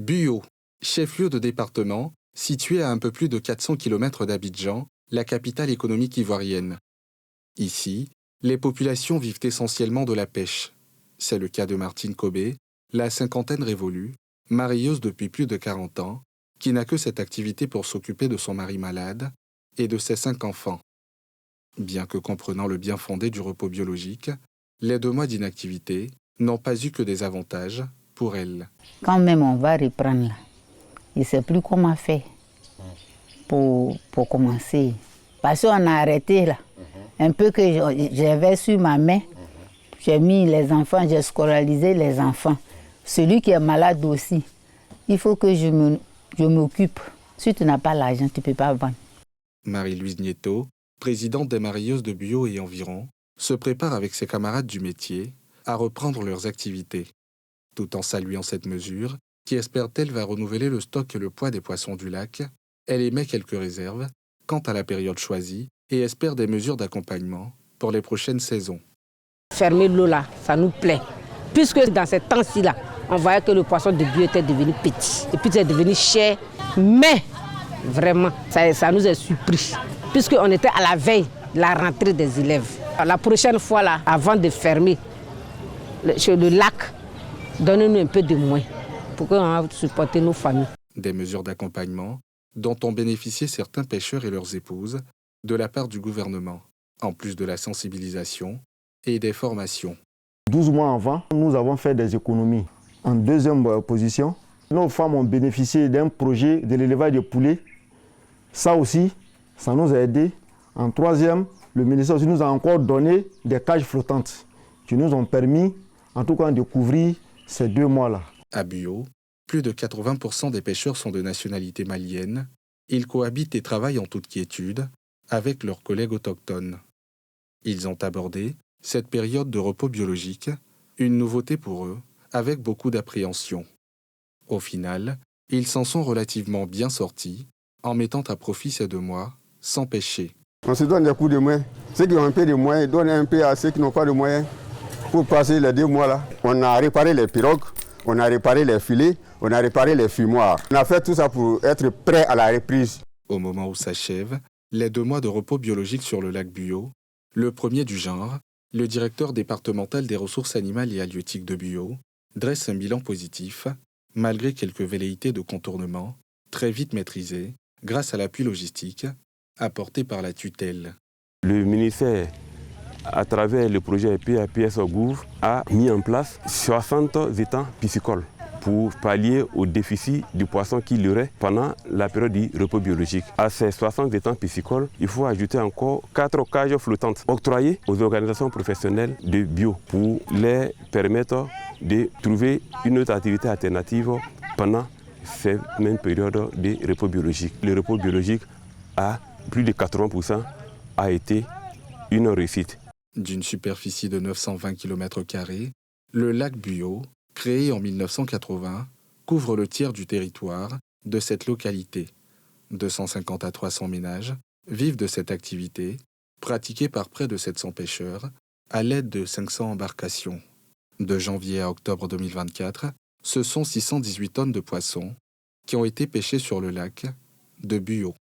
Buyo, chef-lieu de département, situé à un peu plus de 400 km d'Abidjan, la capitale économique ivoirienne. Ici, les populations vivent essentiellement de la pêche. C'est le cas de Martine Kobé, la cinquantaine révolue, marieuse depuis plus de 40 ans, qui n'a que cette activité pour s'occuper de son mari malade et de ses 5 enfants. Bien que comprenant le bien fondé du repos biologique, les 2 mois d'inactivité n'ont pas eu que des avantages pour elle. Quand même on va reprendre là, il ne sait plus comment faire pour commencer. Parce qu'on a arrêté là, un peu que j'avais sur ma main, j'ai mis les enfants, j'ai scolarisé les enfants. Celui qui est malade aussi, il faut que je m'occupe. Si tu n'as pas l'argent, tu ne peux pas vendre. Marie-Louise Nieto, présidente des Marieuses de Buyo et environ, se prépare avec ses camarades du métier à reprendre leurs activités. Tout en saluant cette mesure, qui espère-t-elle va renouveler le stock et le poids des poissons du lac, elle émet quelques réserves quant à la période choisie et espère des mesures d'accompagnement pour les prochaines saisons. Fermer l'eau là, ça nous plaît. Puisque dans ces temps-ci là, on voyait que le poisson de Buyo était devenu petit et puis c'est devenu cher. Mais vraiment, ça nous a surpris. Puisqu'on était à la veille de la rentrée des élèves. La prochaine fois là, avant de fermer le lac, donnez-nous un peu de moins pour qu'on puisse supporter nos familles. Des mesures d'accompagnement dont ont bénéficié certains pêcheurs et leurs épouses de la part du gouvernement, en plus de la sensibilisation et des formations. 12 mois avant, nous avons fait des économies. En deuxième position, nos femmes ont bénéficié d'un projet de l'élevage de poulets. Ça aussi, ça nous a aidés. En troisième, le ministère aussi nous a encore donné des cages flottantes qui nous ont permis, en tout cas, de couvrir ces 2 mois-là. À Buyo, plus de 80% des pêcheurs sont de nationalité malienne. Ils cohabitent et travaillent en toute quiétude avec leurs collègues autochtones. Ils ont abordé cette période de repos biologique, une nouveauté pour eux, avec beaucoup d'appréhension. Au final, ils s'en sont relativement bien sortis en mettant à profit ces 2 mois sans pêcher. On se donne des coups de main. Ceux qui ont un peu de moyens donnent un peu à ceux qui n'ont pas de moyens pour passer les 2 mois là. On a réparé les pirogues, on a réparé les filets, on a réparé les fumoirs. On a fait tout ça pour être prêt à la reprise. Au moment où s'achèvent les 2 mois de repos biologique sur le lac Buyo, le premier du genre, le directeur départemental des ressources animales et halieutiques de Buyo, dresse un bilan positif, malgré quelques velléités de contournement, très vite maîtrisées grâce à l'appui logistique apporté par la tutelle. Le ministère, à travers le projet PAPS Gouv, a mis en place 60 étangs piscicoles pour pallier au déficit du poisson qu'il y aurait pendant la période du repos biologique. À ces 60 étangs piscicoles, il faut ajouter encore 4 cages flottantes octroyées aux organisations professionnelles de bio pour les permettre de trouver une autre activité alternative pendant cette même période de repos biologique. Le repos biologique a plus de 80% a été une réussite. D'une superficie de 920 km², le lac Buyo, créé en 1980, couvre le tiers du territoire de cette localité. 250 à 300 ménages vivent de cette activité, pratiquée par près de 700 pêcheurs, à l'aide de 500 embarcations. De janvier à octobre 2024, ce sont 618 tonnes de poissons qui ont été pêchées sur le lac de Buyo.